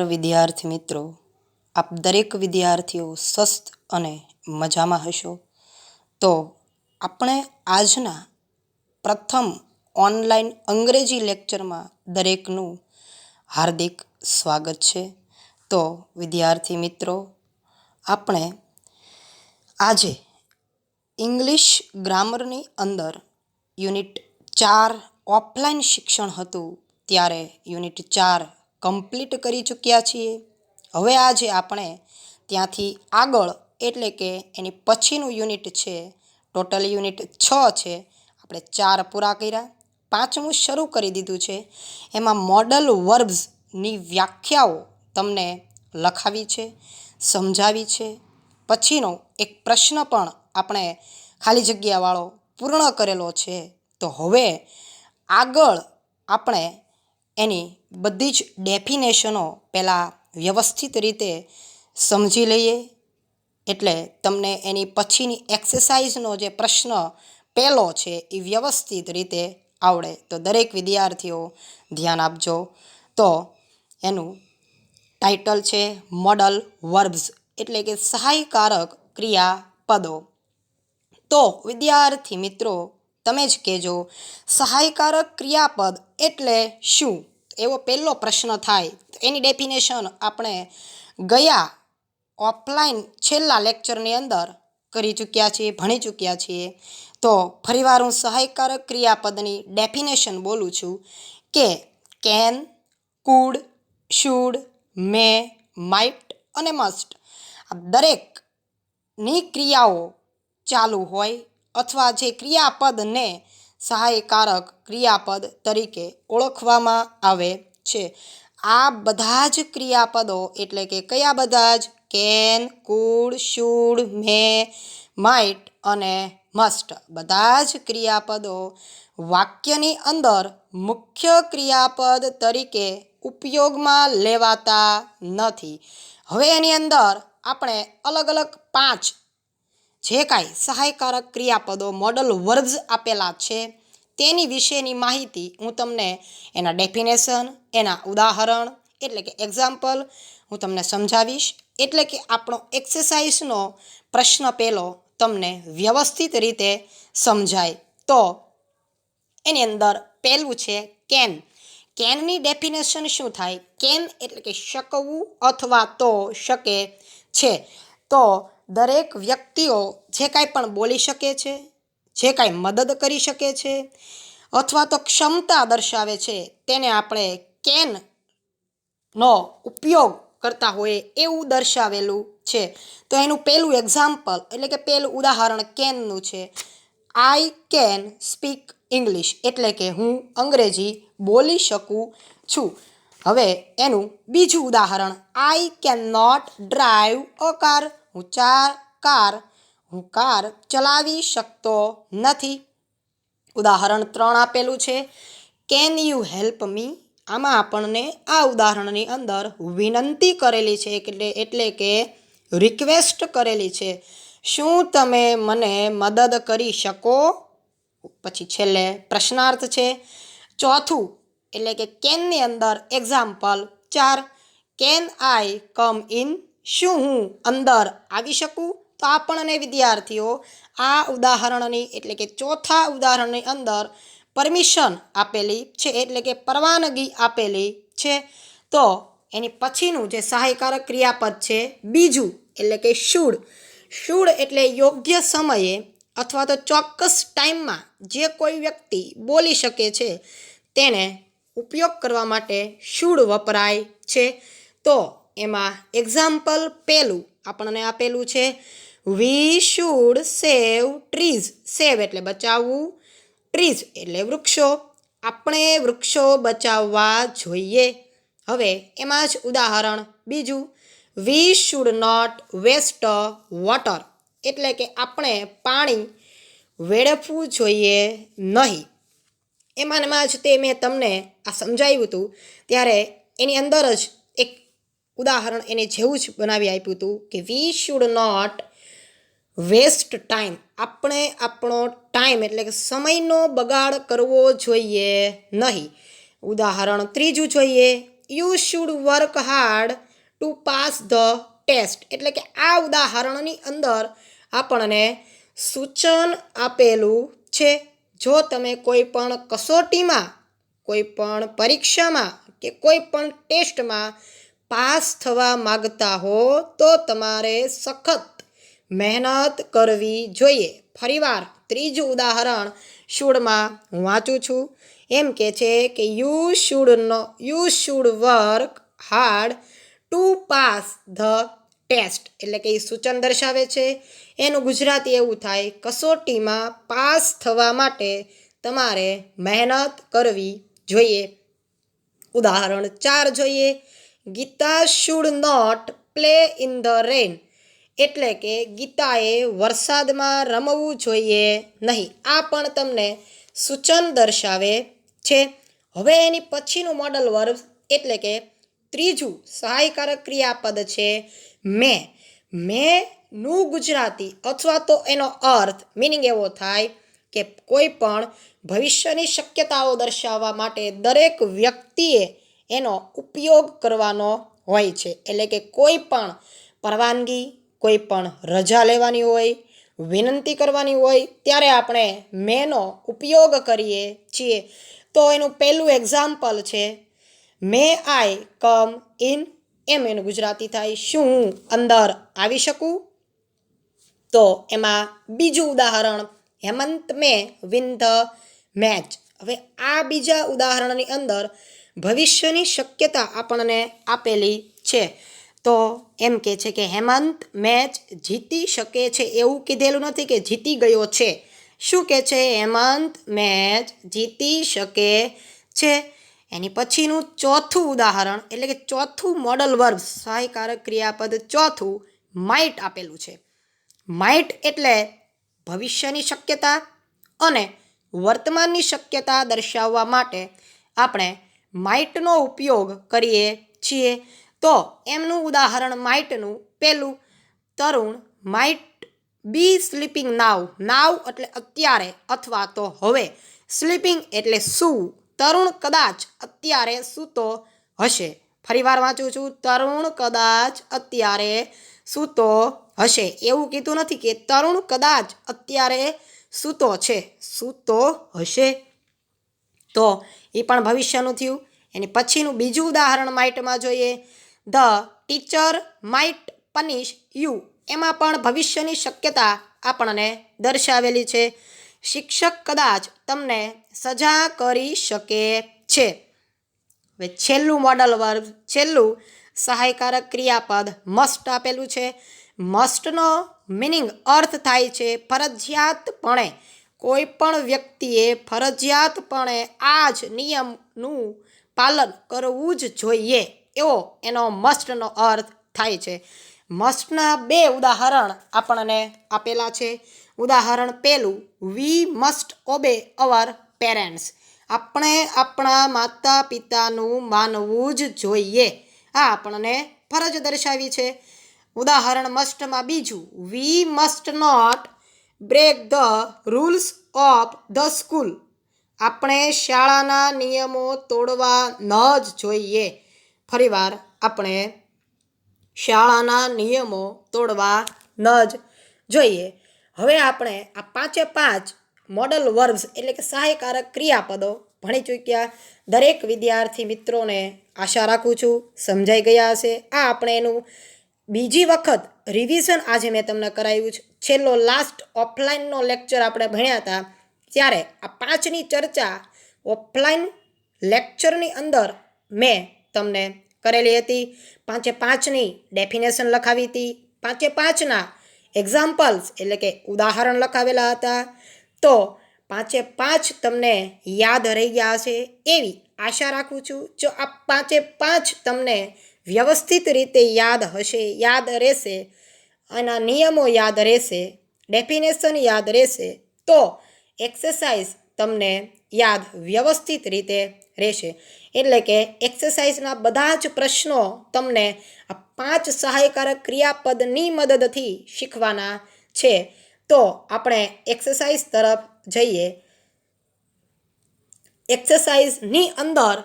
વિદ્યાર્થી મિત્રો, આપ દરેક વિદ્યાર્થીઓ સ્વસ્થ અને મજામાં હશો. તો આપણે આજના પ્રથમ ઓનલાઈન અંગ્રેજી લેક્ચરમાં દરેકનું હાર્દિક સ્વાગત છે. તો વિદ્યાર્થી મિત્રો, આપણે આજે ઇંગ્લિશ ગ્રામરની અંદર યુનિટ 4 ઓફલાઈન શિક્ષણ હતું, ત્યારે યુનિટ 4 કમ્પ્લીટ કરી ચૂક્યા છીએ. હવે આજે આપણે ત્યાંથી આગળ એટલે કે એની પછીનું યુનિટ છે, ટોટલ યુનિટ 6 છે, આપણે 4 પૂરા કર્યા, 5મું શરૂ કરી દીધું છે. એમાં મોડલ વર્બ્સની વ્યાખ્યાઓ તમને લખાવી છે, સમજાવી છે. પછીનો એક પ્રશ્ન પણ આપણે ખાલી જગ્યાવાળો પૂર્ણ કરેલો છે. તો હવે આગળ આપણે એની બધી જ ડેફિનેશનો પહેલાં વ્યવસ્થિત રીતે સમજી લઈએ, એટલે તમને એની પછીની એક્સરસાઇઝનો જે પ્રશ્ન પહેલો છે એ વ્યવસ્થિત રીતે આવડે. તો દરેક વિદ્યાર્થીઓ ધ્યાન આપજો. તો એનું ટાઇટલ છે મોડલ વર્બ્સ, એટલે કે સહાયકારક ક્રિયાપદો. તો વિદ્યાર્થી મિત્રો, તમે જ કહેજો, સહાયકારક ક્રિયાપદ એટલે શું? એવો પહેલો પ્રશ્ન થાય. એની ડેફિનેશન આપણે ગયા ઓફલાઈન છેલ્લા લેક્ચરની અંદર કરી ચૂક્યા છીએ, ભણી ચૂક્યા છીએ. તો ફરીવાર હું સહાયકારક ક્રિયાપદની ડેફિનેશન બોલું છું કે can, food, should, May, might અને મસ્ટ આ દરેકની ક્રિયાઓ ચાલુ હોય અથવા જે ક્રિયાપદને સહાયકારક ક્રિયાપદ તરીકે ઓળખવામાં આવે છે. આ બધા જ ક્રિયાપદો એટલે કે કયા બધા જ? Can, food, should, May, might અને મસ્ટ. બધા જ ક્રિયાપદો વાક્યની અંદર મુખ્ય ક્રિયાપદ તરીકે ઉપયોગમાં લેવાતા નથી. હવે એની અંદર આપણે અલગ અલગ 5 જે કાંઈ સહાયકારક ક્રિયાપદો મોડલ વર્બ્સ આપેલા છે તેની વિશેની માહિતી હું તમને એના ડેફિનેશન, એના ઉદાહરણ એટલે કે એક્ઝામ્પલ હું તમને સમજાવીશ. એટલે કે આપણો એક્સરસાઇઝનો પ્રશ્ન પહેલો તમને વ્યવસ્થિત રીતે સમજાય. તો એની અંદર પહેલું છે કેન. કેનની ડેફિનેશન શું થાય? કેન એટલે કે શકવું અથવા તો શકે છે. તો દરેક વ્યક્તિઓ જે કાંઈ પણ બોલી શકે છે, જે કાંઈ મદદ કરી શકે છે અથવા તો ક્ષમતા દર્શાવે છે, તેને આપણે કેનનો ઉપયોગ કરતા હોય એવું દર્શાવેલું છે. તો એનું પહેલું એક્ઝામ્પલ એટલે કે પહેલું ઉદાહરણ કેનનું છે. આઈ કેન સ્પીક ઇંગ્લિશ, એટલે કે હું અંગ્રેજી બોલી શકું છું. હવે એનું બીજું ઉદાહરણ I can not drive a car. હું કાર ચલાવી શકતો નથી. ઉદાહરણ 3 આપેલું છે કેન યુ હેલ્પ મી. આમાં આપણને આ ઉદાહરણની અંદર વિનંતી કરેલી છે, એટલે કે રિક્વેસ્ટ કરેલી છે. શું તમે મને મદદ કરી શકો? પછી છેલ્લે પ્રશ્નાર્થ છે. ચોથું એટલે કે કેનની અંદર example 4 can I come in. શું હું અંદર આવી શકું? તો આપણને વિદ્યાર્થીઓ આ ઉદાહરણની એટલે કે ચોથા ઉદાહરણની અંદર પરમિશન આપેલી છે, એટલે કે પરવાનગી આપેલી છે. તો એની પછીનું જે સહાયકારક ક્રિયાપદ છે બીજું એટલે કે શુડ. શુડ એટલે યોગ્ય સમયે અથવા તો ચોક્કસ ટાઈમમાં જે કોઈ વ્યક્તિ બોલી શકે છે તેને ઉપયોગ કરવા માટે શુડ વપરાય છે. તો એમાં એક્ઝામ્પલ પહેલું આપણને આપેલું છે વી શુડ સેવ ટ્રીઝ. સેવ એટલે બચાવવું, ટ્રીઝ એટલે વૃક્ષો. આપણે વૃક્ષો બચાવવા જોઈએ. હવે એમાં જ ઉદાહરણ બીજું we should not waste water, એટલે કે આપણે પાણી વેડફવું જોઈએ નહીં. એમાં જ તે મેં તમને આ સમજાવ્યું હતું ત્યારે એની અંદર જ એક ઉદાહરણ એને જેવું જ બનાવી આપ્યું હતું કે we should not waste time. આપણે આપણો ટાઈમ એટલે કે સમયનો બગાડ કરવો જોઈએ નહીં. ઉદાહરણ ત્રીજું જોઈએ you should work hard to pass the test. એટલે કે આ ઉદાહરણની અંદર આપણને સૂચન આપેલું છે. જો તમે કોઈ પણ કસોટીમાં, કોઈ પણ પરીક્ષામાં કે કોઈ પણ ટેસ્ટમાં પાસ થવા માગતા હો તો તમારે સખત મહેનત કરવી જોઈએ. ફરીવાર ત્રીજું ઉદાહરણ શુડમાં હું વાંચું છું. એમ કે છે કે you should work hard to pass the test. એટલે કે એ સૂચન દર્શાવે છે. એનું ગુજરાતી એવું થાય, કસોટીમાં પાસ થવા માટે તમારે મહેનત કરવી જોઈએ. ઉદાહરણ 4 જોઈએ. Gita should not play in the rain. એટલે કે ગીતાએ વરસાદમાં રમવું જોઈએ નહીં. આ પણ તમને સૂચન દર્શાવે છે. હવે એની પછીનું મોડલ વર્બ એટલે કે ત્રીજું સહાયકારક ક્રિયાપદ છે મેં. મેંનું ગુજરાતી અથવા તો એનો અર્થ મિનિંગ એવો થાય કે કોઈ પણ ભવિષ્યની શક્યતાઓ દર્શાવવા માટે દરેક વ્યક્તિએ એનો ઉપયોગ કરવાનો હોય છે. એટલે કે કોઈ પણ પરવાનગી, કોઈ પણ રજા લેવાની હોય, વિનંતી કરવાની હોય ત્યારે આપણે મેનો ઉપયોગ કરીએ છીએ. તો એનું પહેલું એક્ઝામ્પલ છે મે આઈ કમ ઇન. એમ એનું ગુજરાતી થાય, શું હું અંદર આવી શકું? તો એમાં બીજું ઉદાહરણ હેમંત મે વિન ધ મેચ. હવે આ બીજા ઉદાહરણની અંદર ભવિષ્યની શક્યતા આપણને આપેલી છે. તો એમ કે છે કે હેમંત મેચ જીતી શકે છે. એવું કીધેલું નથી કે જીતી ગયો છે. શું કે છે? હેમંત મેચ જીતી શકે છે. એની પછીનું ચોથું ઉદાહરણ એટલે કે ચોથું મોડલ વર્બ સહાયકારક ક્રિયાપદ ચોથું માઇટ આપેલું છે. માઇટ એટલે ભવિષ્યની શક્યતા અને વર્તમાનની શક્યતા દર્શાવવા માટે આપણે માઇટનો ઉપયોગ કરીએ છીએ. તો એમનું ઉદાહરણ માઇટનું પહેલું, તરુણ માઇટ બી સ્લીપિંગ નાવ. નાવ એટલે અત્યારે અથવા તો હવે. સ્લીપિંગ એટલે સૂવું. તરુણ કદાચ અત્યારે સૂતો હશે. ફરીવાર વાંચું છું, તરુણ કદાચ અત્યારે સૂતો હશે. એવું કીધું નથી કે તરુણ કદાચ અત્યારે સૂતો છે, સૂતો હશે. તો એ પણ ભવિષ્યનું થયું. એની પછીનું બીજું ઉદાહરણ માઇટમાં જોઈએ. The teacher might પનિશ you. એમાં પણ ભવિષ્યની શક્યતા આપણને દર્શાવેલી છે. શિક્ષક કદાચ તમને સજા કરી શકે છે. હવે છેલ્લું મોડલ વર્બ, છેલ્લું સહાયકારક ક્રિયાપદ મસ્ટ આપેલું છે. મસ્ટનો મિનિંગ અર્થ થાય છે ફરજિયાતપણે. કોઈ પણ વ્યક્તિએ ફરજિયાતપણે આ જ નિયમનું પાલન કરવું જ જોઈએ એવો એનો મસ્ટનો અર્થ થાય છે. મસ્ટના બે ઉદાહરણ આપણને આપેલા છે. ઉદાહરણ પહેલું, we must obey our parents. આપણે આપણા માતા પિતાનું માનવું જ જોઈએ. આ આપણને ફરજ દર્શાવી છે. ઉદાહરણ મસ્ટમાં બીજું, we must not break the rules of the school. આપણે શાળાના નિયમો તોડવા ન જ જોઈએ. ફરીવાર આપણે શાળાના નિયમો તોડવા ન જ જોઈએ. હવે આપણે આ પાંચે પાંચ મોડલ વર્બ્સ એટલે કે સહાયકારક ક્રિયાપદો ભણી ચૂક્યા. દરેક વિદ્યાર્થી મિત્રોને આશા રાખું છું સમજાઈ ગયા હશે. આ આપણે એનું બીજી વખત રિવિઝન આજે મેં તમને કરાવ્યું છે. છેલ્લો લાસ્ટ ઓફલાઈનનો લેક્ચર આપણે ભણ્યા હતા ત્યારે આ પાંચની ચર્ચા ઓફલાઈન લેક્ચરની અંદર મેં તમને કરેલી હતી. પાંચે પાંચની ડેફિનેશન લખાવી હતી. પાંચે પાંચના એક્ઝામ્પલ્સ એટલે કે ઉદાહરણ લખાવેલા હતા. તો પાંચે પાંચ તમને યાદ રહી ગયા હશે એવી આશા રાખું છું. જો આ પાંચે પાંચ તમને વ્યવસ્થિત રીતે યાદ હશે, યાદ રહેશે, આના નિયમો યાદ રહેશે, ડેફિનેશન યાદ રહેશે તો એક્સરસાઇઝ તમને યાદ વ્યવસ્થિત રીતે રહેશે. એટલે કે એક્સરસાઇઝના બધા જ પ્રશ્નો તમને આ પાંચ સહાયકારક ક્રિયાપદની મદદથી શીખવાના છે. તો આપણે એક્સરસાઇઝ તરફ જઈએ. એક્સરસાઇઝની અંદર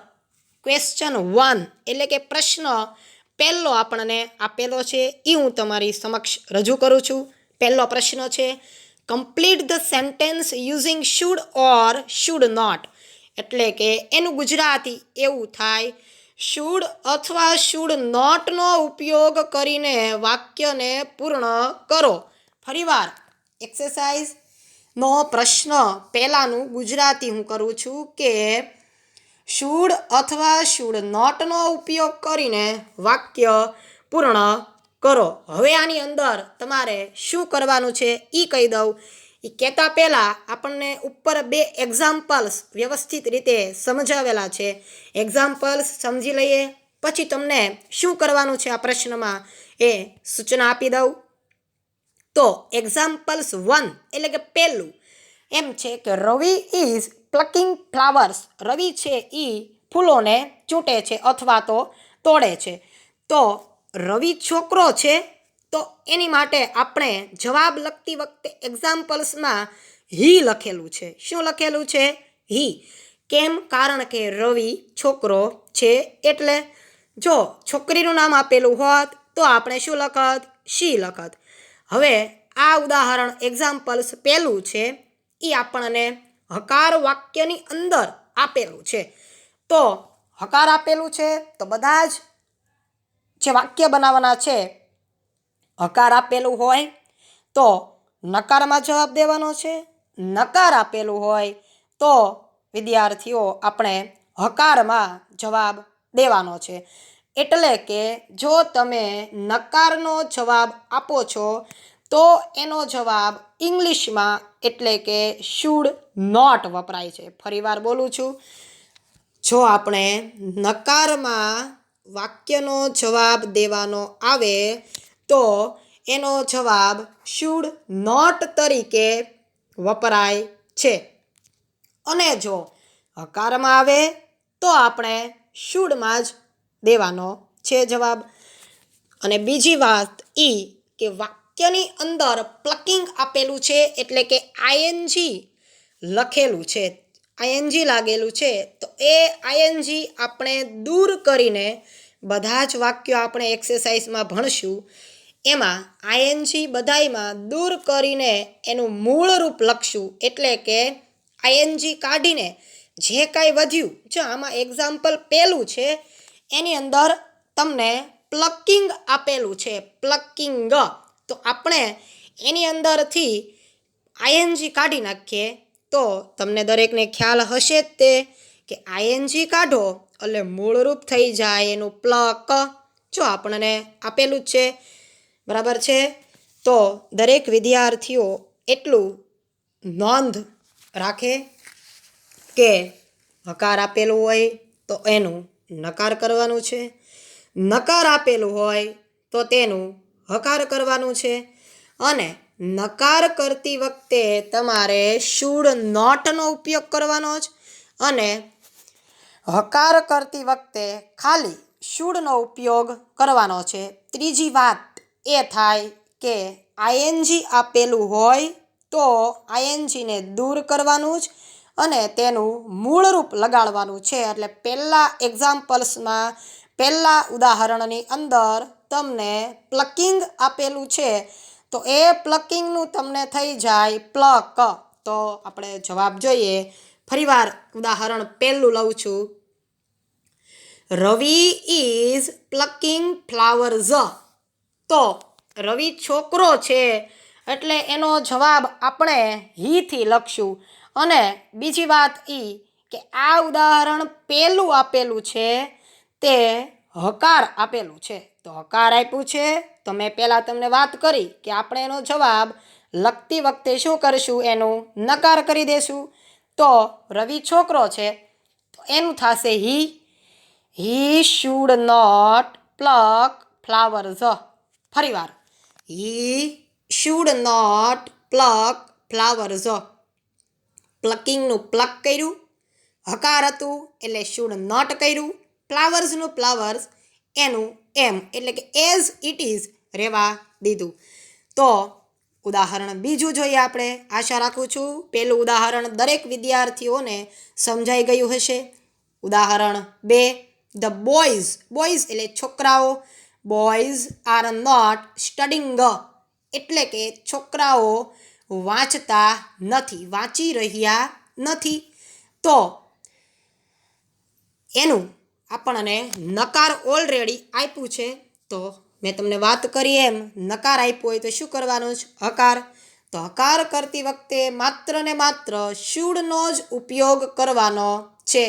ક્વેશ્ચન 1 એટલે કે પ્રશ્ન પહેલો આપણને આપેલો છે એ હું તમારી સમક્ષ રજૂ કરું છું. પહેલો પ્રશ્ન છે, complete the sentence using should or should not. એટલે કે એનું ગુજરાતી એવું થાય, શુડ અથવા શુડ નોટનો ઉપયોગ કરીને વાક્યને પૂર્ણ કરો. ફરીવાર એક્સરસાઇઝનો પ્રશ્ન પહેલાંનું ગુજરાતી હું કરું છું કે શુડ અથવા શુડ નોટનો ઉપયોગ કરીને વાક્ય પૂર્ણ કરો. હવે આની અંદર તમારે શું કરવાનું છે એ કહી દઉં. એ કહેતા પહેલાં આપણને ઉપર 2 એક્ઝામ્પલ્સ વ્યવસ્થિત રીતે સમજાવેલા છે. એક્ઝામ્પલ્સ સમજી લઈએ, પછી તમને શું કરવાનું છે આ પ્રશ્નમાં એ સૂચના આપી દઉં. તો એક્ઝામ્પલ્સ 1 એટલે કે પહેલું એમ છે કે રવિ ઇઝ પ્લકિંગ ફ્લાવર્સ. રવિ છે એ ફૂલોને ચૂંટે છે અથવા તો તોડે છે. તો રવિ છોકરો છે, તો એની માટે આપણે જવાબ લખતી વખતે એક્ઝામ્પલ્સમાં હી લખેલું છે. શું લખેલું છે? હી. કેમ? કારણ કે રવિ છોકરો છે એટલે. જો છોકરીનું નામ આપેલું હોત તો આપણે શું લખત? શી લખત. હવે આ ઉદાહરણ એક્ઝામ્પલ્સ પહેલું છે એ આપણને હકાર વાક્યની અંદર આપેલું છે. તો હકાર આપેલું છે તો બધા જ જે વાક્ય બનાવવાના છે, હકાર આપેલું હોય તો નકારમાં જવાબ દેવાનો છે. નકાર આપેલું હોય તો વિદ્યાર્થીઓ આપણે હકારમાં જવાબ દેવાનો છે. એટલે કે જો તમે નકારનો જવાબ આપો છો તો એનો જવાબ ઇંગ્લિશમાં એટલે કે શુડ નોટ વપરાય છે. ફરીવાર બોલું છું, જો આપણે નકારમાં વાક્યનો જવાબ દેવાનો આવે તો એનો જવાબ શુડ નોટ તરીકે વપરાય છે. અને જો હકારમાં આવે તો આપણે શુડમાં જ દેવાનો છે જવાબ. અને બીજી વાત એ કે વાક્યની અંદર પ્લકિંગ આપેલું છે એટલે કે આઈએનજી લખેલું છે, આઈએનજી લાગેલું છે. તો એ આઈએનજી આપણે દૂર કરીને બધા જ વાક્યો આપણે એક્સરસાઇઝમાં ભણશું. એમાં આઈએનજી બધાયમાં દૂર કરીને એનું મૂળ રૂપ લખશું. એટલે કે આઈએનજી કાઢીને જે કાંઈ વધ્યું, જો આમાં એક્ઝામ્પલ પહેલું છે એની અંદર તમને પ્લકિંગ આપેલું છે, પ્લકિંગ. તો આપણે એની અંદરથી આઈએનજી કાઢી નાખીએ તો તમને દરેકને ખ્યાલ હશે જ તે કે આઈએનજી કાઢો એટલે મૂળરૂપ થઈ જાય એનું પ્લક. જો આપણને આપેલું જ છે, બરાબર છે. તો દરેક વિદ્યાર્થીઓ એટલું નોંધ રાખે કે હકાર આપેલું હોય તો એનું નકાર કરવાનું છે, નકાર આપેલું હોય તો તેનું હકાર કરવાનું છે. અને નકાર કરતી વખતે તમારે શુડ નોટનો ઉપયોગ કરવાનો જ, અને હકાર કરતી વખતે ખાલી શુડનો ઉપયોગ કરવાનો છે. ત્રીજી વાત એ થાય કે આઈએનજી આપેલું હોય તો આઈએનજીને દૂર કરવાનું જ અને તેનું મૂળરૂપ લગાડવાનું છે. એટલે પહેલાં એક્ઝામ્પલ્સમાં પહેલાં ઉદાહરણની અંદર તમને પ્લકિંગ આપેલું છે તો એ પ્લકિંગનું તમને થઈ જાય પ્લક. તો આપણે જવાબ જોઈએ. ફરીવાર ઉદાહરણ પહેલું લઉં છું. રવિ ઇઝ પ્લકિંગ ફ્લાવર્સ. તો રવિ છોકરો છે એટલે એનો જવાબ આપણે હીથી લખશું. અને બીજી વાત એ કે આ ઉદાહરણ પહેલું આપેલું છે તે હકાર આપેલું છે. તો હકાર આપ્યું છે તો મેં પહેલાં તમને વાત કરી કે આપણે એનો જવાબ લખતી વખતે શું કરશું? એનું નકાર કરી દેશું. તો રવિ છોકરો છે તો એનું થશે he. He should not pluck flowers. ફરીવાર, he should not pluck flowers. પ્લકિંગનું પ્લક કર્યું, હકાર હતું એટલે શુડ નોટ કર્યું, ફ્લાવર્સનું ફ્લાવર્સ એનું એમ એટલે કે એઝ ઇટ ઇઝ રહેવા દીધું. તો ઉદાહરણ બીજું જોઈએ આપણે. આશા રાખું છું પહેલું ઉદાહરણ દરેક વિદ્યાર્થીઓને સમજાઈ ગયું હશે. ઉદાહરણ 2, ધ બોયઝ એટલે છોકરાઓ, બોયઝ આર નોટ સ્ટડિંગ એટલે કે છોકરાઓ વાંચતા નથી, વાંચી રહ્યા નથી. તો એનું આપણને નકાર ઓલરેડી આપ્યું છે. તો મેં તમને વાત કરી એમ નકાર આપ્યો હોય તો શું કરવાનું છે? હકાર. તો હકાર કરતી વખતે માત્ર ને માત્ર શુડનો જ ઉપયોગ કરવાનો છે.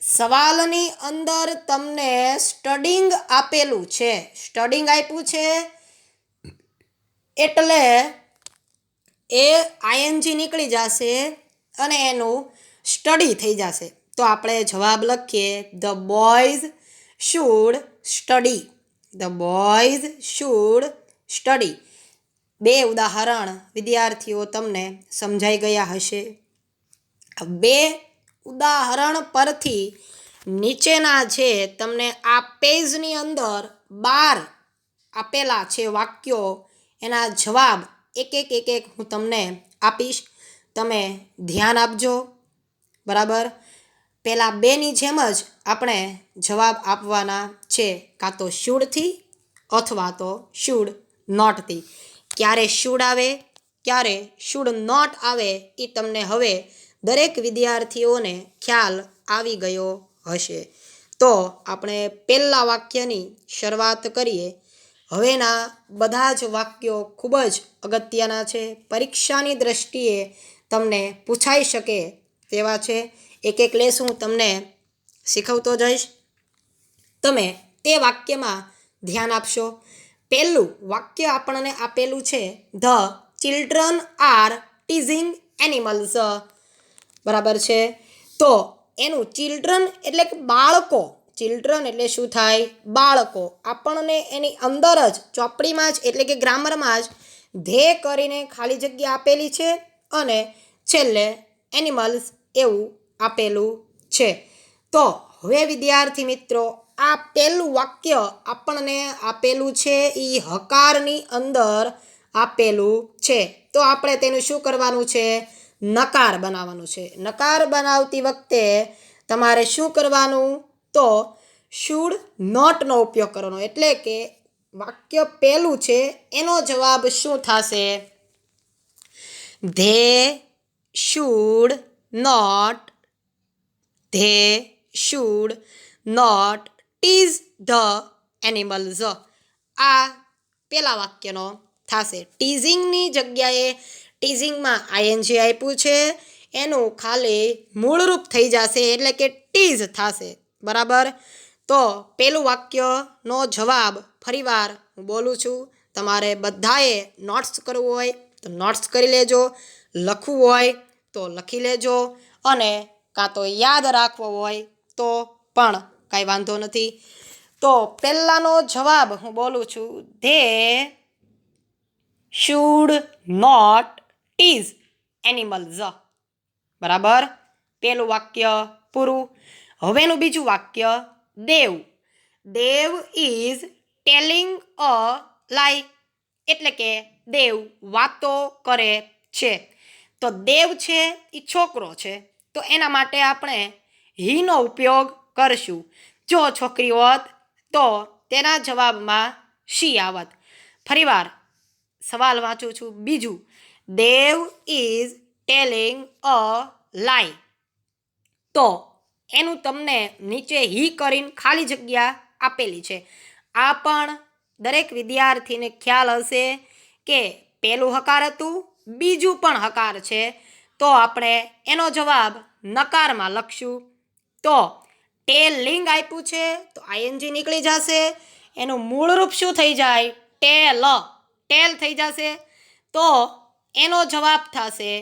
સવાલની અંદર તમને સ્ટડિંગ આપેલું છે, સ્ટડિંગ આપ્યું છે એટલે એ આઈએનજી નીકળી જશે અને એનું સ્ટડી થઈ જશે. તો આપણે જવાબ લખીએ the boys should study. The boys should study. 2 ઉદાહરણ વિદ્યાર્થીઓ તમને સમજાઈ ગયા હશે. 2 ઉદાહરણ પરથી નીચેના જે તમને આ પેજની અંદર 12 આપેલા છે વાક્યો, એના જવાબ એક હું તમને આપીશ. તમે ધ્યાન આપજો. બરાબર. પહેલાં 2ની જેમ જ આપણે જવાબ આપવાના છે, કાં તો શુડથી અથવા તો શુડ નોટથી. ક્યારે શુડ આવે, ક્યારે શુડ નોટ આવે એ તમને હવે દરેક વિદ્યાર્થીઓને ખ્યાલ આવી ગયો હશે. તો આપણે પહેલા વાક્યની શરૂઆત કરીએ. હવેના બધા જ વાક્યો ખૂબ જ અગત્યના છે, પરીક્ષાની દ્રષ્ટિએ તમને પૂછાઈ શકે તેવા છે. એક લેસું હું તમને શીખવતો જઈશ, તમે તે વાક્યમાં ધ્યાન આપશો. પહેલું વાક્ય આપણને આપેલું છે the children are teasing animals. બરાબર છે. તો એનું ચિલ્ડ્રન એટલે કે બાળકો, ચિલ્ડ્રન એટલે શું થાય? બાળકો. આપણને એની અંદર જ ચોપડીમાં જ એટલે કે ગ્રામરમાં જ ધે કરીને ખાલી જગ્યા આપેલી છે અને છેલ્લે એનિમલ્સ એવું આપેલું છે. તો હવે વિદ્યાર્થી મિત્રો આ પહેલું વાક્ય આપણને આપેલું છે એ હકારની અંદર આપેલું છે. તો આપણે તેનું શું કરવાનું છે? નકાર બનાવવાનું છે. નકાર બનાવતી વખતે તમારે શું કરવાનું? તો શુડ નોટનો ઉપયોગ કરવાનો. એટલે કે વાક્ય પહેલું છે એનો જવાબ શું થશે? They should not, they should not tease the animals. આ પહેલા વાક્યનો થશે. ટીઝિંગની જગ્યાએ ટીઝિંગમાં આઈએનજી આપ્યું છે, એનું ખાલી મૂળરૂપ થઈ જશે એટલે કે ટીઝ થશે. બરાબર. તો પહેલું વાક્યનો જવાબ ફરીવાર હું બોલું છું. તમારે બધાએ નોટ્સ કરવું હોય તો નોટ્સ કરી લેજો, લખવું હોય તો લખી લેજો, અને કાં તો યાદ રાખવો હોય તો પણ કાંઈ વાંધો નથી. તો પહેલાંનો જવાબ હું બોલું છું, they should not tease animals. બરાબર. પહેલું વાક્ય પૂરું. હવેનું બીજું વાક્ય દેવ. દેવ ઇઝ ટેલિંગ અ લાય એટલે કે દેવ વાતો કરે છે. તો દેવ છે એ છોકરો છે, તો એના માટે આપણે હીનો ઉપયોગ કરશું. જો છોકરી હોત તો તેના જવાબમાં શી આવત. ફરીવાર સવાલ વાંચું છું. બીજું, દેવ ઇઝ ટેલિંગ અ લાય. તો એનું તમને નીચે હી કરીને ખાલી જગ્યા આપેલી છે. આ પણ દરેક વિદ્યાર્થીને ખ્યાલ હશે કે પહેલું હકાર હતું, બીજું પણ હકાર છે. તો આપણે એનો જવાબ નકારમાં લખશું. તો ટેલિંગ આપ્યું છે તો આઈએનજી નીકળી જશે. એનું મૂળરૂપ શું થઈ જાય? ટેલ. ટેલ થઈ જશે. તો એનો જવાબ થશે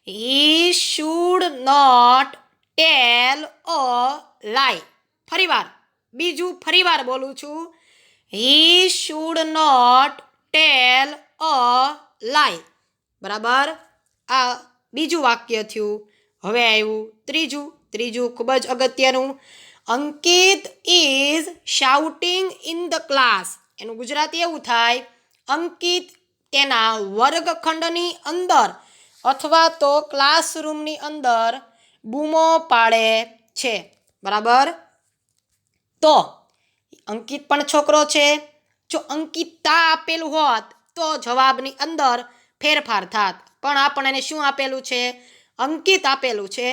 હી શુડ નોટ ટેલ અ લાય. ફરીવાર બોલું છું, હી શુડ નોટ ટેલ અ લાય. બરાબર. આ બીજું વાક્ય થયું. હવે આવ્યું ત્રીજું ખૂબ જ અગત્યનું. Ankit is shouting in the class. એનું ગુજરાતી એવું થાય, અંકિત તેના વર્ગખંડની અંદર અથવા તો ક્લાસરૂમની અંદર બૂમો પાડે છે. બરાબર. તો અંકિત પણ છોકરો છે. જો અંકિતા આપેલું હોત તો જવાબની અંદર ફેરફાર થાત, પણ આપણને શું આપેલું છે? અંકિત આપેલું છે,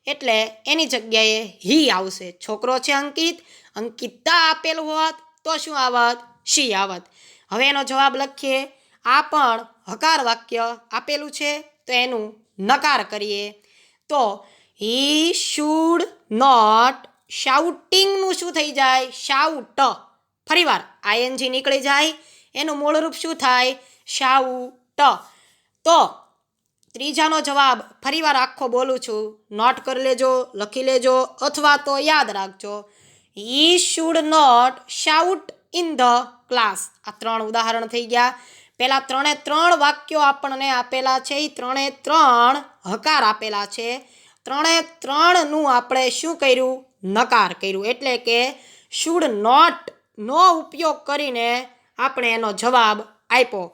એટલે એની જગ્યાએ હી આવશે. છોકરો છે અંકિત, અંકિતા આપેલું હોત તો શું આવત? શી આવત. હવે એનો જવાબ લખીએ. આ પણ હકાર વાક્ય આપેલું છે, તો એનું નકાર કરીએ. તો હી શુડ નોટ શાઉટિંગનું શું થઈ જાય? શાઉટ. ફરીવાર આઈએનજી નીકળી જાય, એનું મૂળરૂપ શું થાય? શાઉટ. તો ત્રીજાનો જવાબ ફરીવાર આખો બોલું છું, નોટ કરી લેજો, લખી લેજો, અથવા તો યાદ રાખજો. He should not shout in the class. આ 3 ઉદાહરણ થઈ ગયા. પહેલા 3 વાક્યો આપણને આપેલા છે, એ 3 હકાર આપેલા છે. 3નું આપણે શું કર્યું? નકાર કર્યું. એટલે કે શુડ નોટ નો ઉપયોગ કરીને આપણે એનો જવાબ આપ્યો.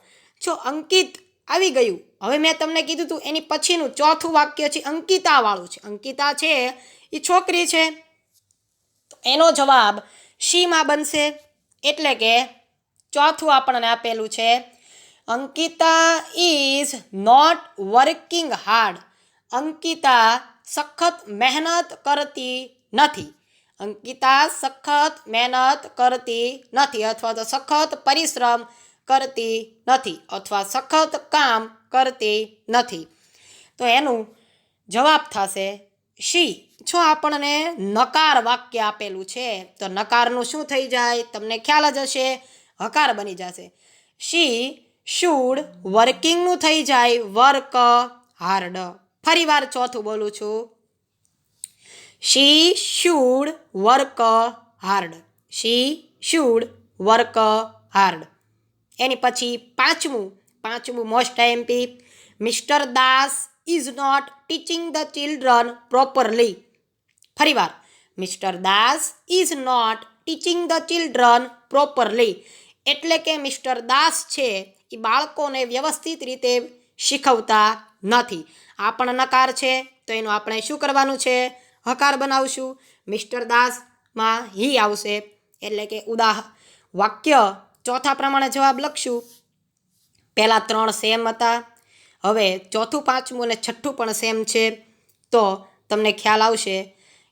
જો અંકિત આવી ગયું. હવે મેં તમને કીધું હતું એની પછીનું ચોથું વાક્ય છે અંકિતા વાળું છે. અંકિતા છે એ છોકરી છે, તો એનો જવાબ શીમાં બનશે. એટલે કે ચોથું આપણને આપેલું છે, Ankita is not working hard. Ankita સખત મહેનત કરતી નથી. અંકિતા સખત મહેનત કરતી નથી, અથવા તો સખત પરિશ્રમ કરતી નથી, અથવા સખત કામ કરતી નથી. તો એનું જવાબ થશે શી. જો આપણને નકાર વાક્ય આપેલું છે, તો નકારનું શું થઈ જાય? તમને ખ્યાલ જ હશે, હકાર બની જશે. શી શુડ વર્કિંગનું થઈ જાય વર્ક હાર્ડ. ફરીવાર ચોથું બોલું છું, she should work hard. She should work hard. એની પછી પાંચમું most IMP, mister Das is not teaching the children properly. ફરીવાર, mister Das is not teaching the children properly. એટલે કે મિસ્ટર દાસ છે એ બાળકોને વ્યવસ્થિત રીતે શીખવતા નથી. આ પણ નકાર છે, તો એનું આપણે શું કરવાનું છે? હકાર બનાવશું. મિસ્ટર દાસમાં હી આવશે. એટલે કે વાક્ય ચોથા પ્રમાણે જવાબ લખશું. પહેલા 3 સેમ હતા, હવે ચોથું, પાંચમું અને છઠ્ઠું પણ સેમ છે. તો તમને ખ્યાલ આવશે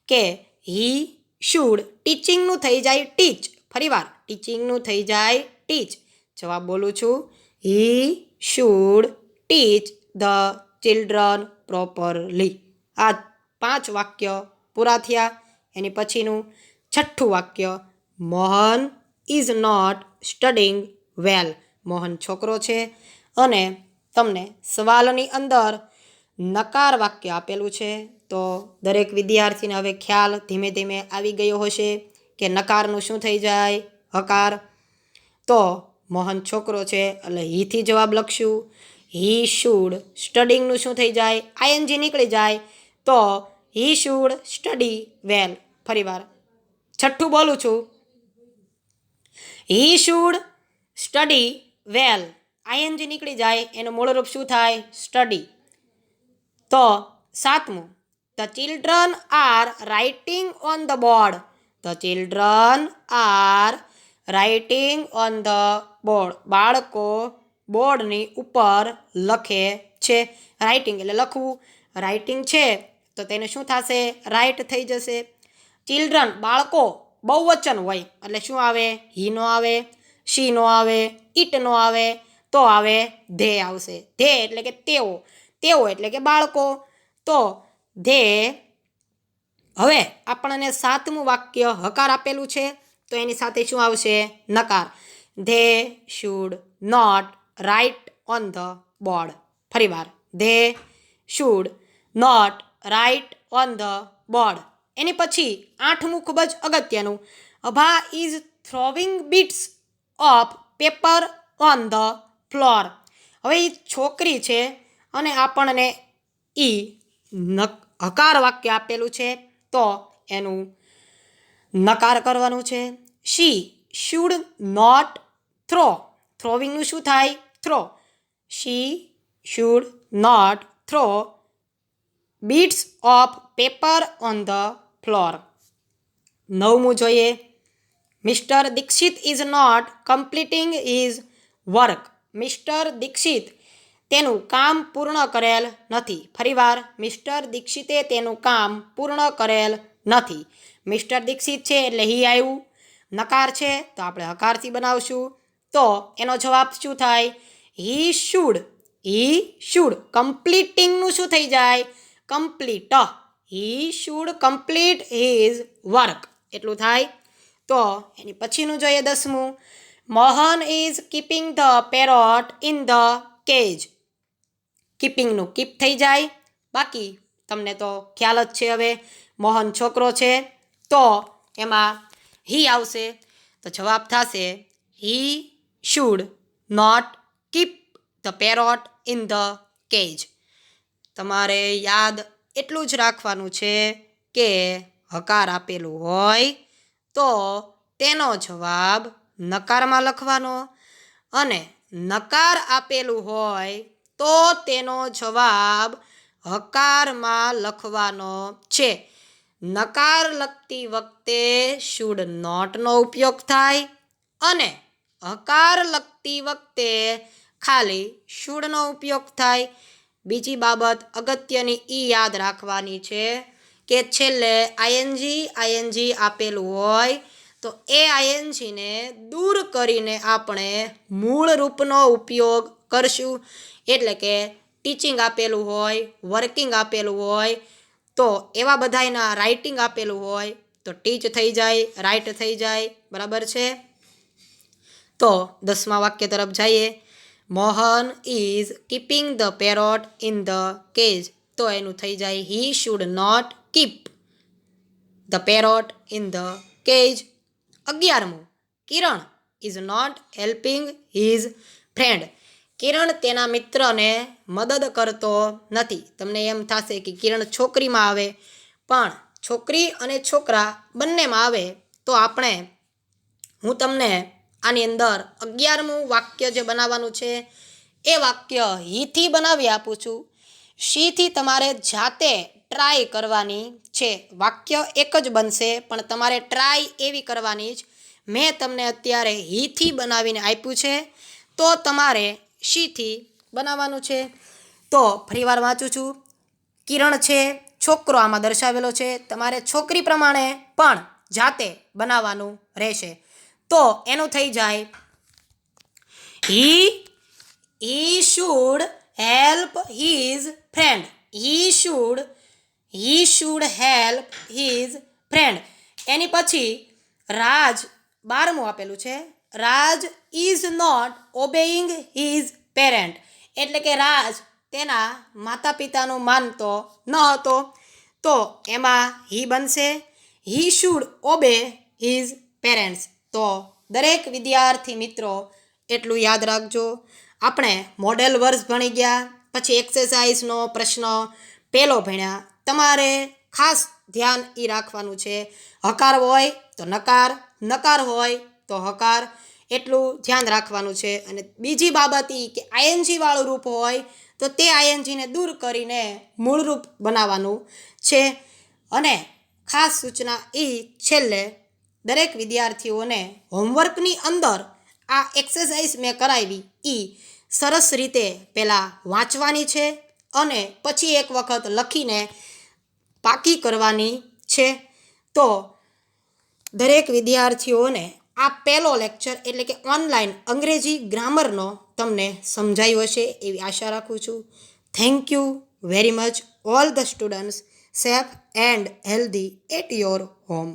કે હી શુડ ટીચિંગનું થઈ જાય ટીચ. ફરીવાર ટીચિંગનું થઈ જાય ટીચ. જવાબ બોલું છું, he should teach the children properly. આ 5 વાક્ય પૂરા થયા. એની પછીનું છઠ્ઠું વાક્ય, મોહન ઇઝ નોટ સ્ટડિંગ વેલ. મોહન છોકરો છે, અને તમને સવાલની અંદર નકાર વાક્ય આપેલું છે. તો દરેક વિદ્યાર્થીને હવે ખ્યાલ ધીમે ધીમે આવી ગયો હશે કે નકારનું શું થઈ જાય? હકાર. તો મોહન છોકરો છે, એટલે હીથી જવાબ લખશું. હી શુડ સ્ટડિંગનું શું થઈ જાય? આઈએનજી નીકળી જાય, તો હી શુડ સ્ટડી વેલ. ફરીવાર છઠ્ઠું બોલું છું, he should study well. ING નીકળી જાય, એનું મૂળરૂપ શું થાય? સ્ટડી. તો સાતમું, the children are writing on the board. The children are writing on the board. બાળકો બોર્ડની ઉપર લખે છે. રાઇટિંગ એટલે લખવું. રાઇટિંગ છે તો તેને શું થશે? રાઇટ થઈ જશે. ચિલ્ડ્રન બાળકો બહુવચન હોય એટલે શું આવે? હી નો આવે, શી નો આવે, ઇટ નો આવે, તો આવે ધે આવશે. ધે એટલે કે તેઓ, તેઓ એટલે કે બાળકો. તો ધે. હવે આપણને સાતમું વાક્ય હકાર આપેલું છે, તો એની સાથે શું આવશે? નકાર. They should not write on the board. ફરીવાર, they should not write on the board. એની પછી 8મું ખૂબ જ અગત્યનું, Abha is throwing bits of paper on the floor. હવે એ છોકરી છે, અને આપણને હકાર વાક્ય આપેલું છે, તો એનું નકાર કરવાનું છે. She should not throw. થ્રોવિંગનું શું થાય? Throw. She should not throw bits of paper on the floor. 9મું જોઈએ, mister Dixit is not completing his work. Mister Dixit તેનું કામ પૂર્ણ કરેલ નથી. ફરીવાર, મિસ્ટર દીક્ષિતે તેનું કામ પૂર્ણ કરેલ નથી. મિસ્ટર દીક્ષિત છે એટલે હી આવ્યું. નકાર છે તો આપણે હકારથી બનાવશું. તો એનો જવાબ શું થાય? He should. કમ્પ્લીટિંગનું શું થઈ જાય? Complete. He should complete his work એટલું થાય. તો એની પછીનું જોઈએ 10મું. Mohan is keeping the parrot in the cage. કીપિંગનું કીપ થઈ જાય. બાકી તમને તો ખ્યાલ જ છે હવે, મોહન છોકરો છે તો એમાં હી આવશે. તો જવાબ થશે he should not keep the parrot in the cage. તમારે યાદ એટલું જ રાખવાનું છે કે હકાર આપેલું હોય તો તેનો જવાબ નકારમાં લખવાનો, અને નકાર આપેલું હોય તો તેનો જવાબ હકારમાં લખવાનો છે. નકાર લખતી વખતે શુડ નોટનો ઉપયોગ થાય અને હકાર લખતી વખતે ખાલી શુડનો ઉપયોગ થાય. બીજી બાબત અગત્યની યાદ રાખવાની છે કે છેલ્લે આઈએનજી આપેલું હોય તો એ આઈએનજીને દૂર કરીને આપણે મૂળ રૂપનો ઉપયોગ કરશું. એટલે કે ટીચિંગ આપેલું હોય, વર્કિંગ આપેલું હોય તો એવા બધાયના રાઇટિંગ આપેલું હોય તો ટીચ થઈ જાય, રાઇટ થઈ જાય. બરાબર છે? તો 10મા વાક્ય તરફ જઈએ. Mohan is keeping the parrot in the cage. તો એનું થઈ જાય he should not keep the parrot in the cage. 11મું. Kiran is not helping his friend. Kiran તેના મિત્રને મદદ કરતો નથી. તમને એમ થશે કે કિરણ છોકરીમાં આવે, પણ છોકરી અને છોકરા બંનેમાં આવે તો હું તમને આની અંદર 11મું વાક્ય જે બનાવવાનું છે એ વાક્ય હીથી બનાવી આપું છું. શીથી તમારે જાતે ટ્રાય કરવાની છે. વાક્ય એક જ બનશે પણ તમારે ટ્રાય એવી કરવાની જ. મેં તમને અત્યારે હીથી બનાવીને આપ્યું છે તો તમારે શીથી બનાવવાનું છે. તો ફરીવાર વાંચું છું. કિરણ છે, છોકરો આમાં દર્શાવેલો છે. તમારે છોકરી પ્રમાણે પણ જાતે બનાવવાનું રહેશે. તો એનું થઈ જાય he should help his friend. He should help his friend. એની પછી રાજ 12મું આપેલું છે. Raj is not obeying his parent. એટલે કે રાજ તેના માતા પિતાનું માનતો ન હતો. તો એમાં હી બનશે he should obey his parents. તો દરેક વિદ્યાર્થી મિત્રો એટલું યાદ રાખજો. આપણે મોડેલ વર્ષ ભણી ગયા, પછી એક્સરસાઇઝનો પ્રશ્ન પહેલો ભણ્યા. તમારે ખાસ ધ્યાન એ રાખવાનું છે, હકાર હોય તો નકાર, નકાર હોય તો હકાર, એટલું ધ્યાન રાખવાનું છે. અને બીજી બાબત એ કે આઈએનજી વાળું રૂપ હોય તો તે આઈએનજીને દૂર કરીને મૂળ રૂપ બનાવવાનું છે. અને ખાસ સૂચના એ છેલ્લે દરેક વિદ્યાર્થીઓને હોમવર્કની અંદર આ એક્સરસાઇઝ મેં કરાવી એ સરસ રીતે પહેલાં વાંચવાની છે અને પછી એક વખત લખીને પાકી કરવાની છે. તો દરેક વિદ્યાર્થીઓને આ પહેલો લેક્ચર એટલે કે ઓનલાઈન અંગ્રેજી ગ્રામરનો તમને સમજાયો હશે એવી આશા રાખું છું. Thank you very much all the students. Safe and healthy at your home.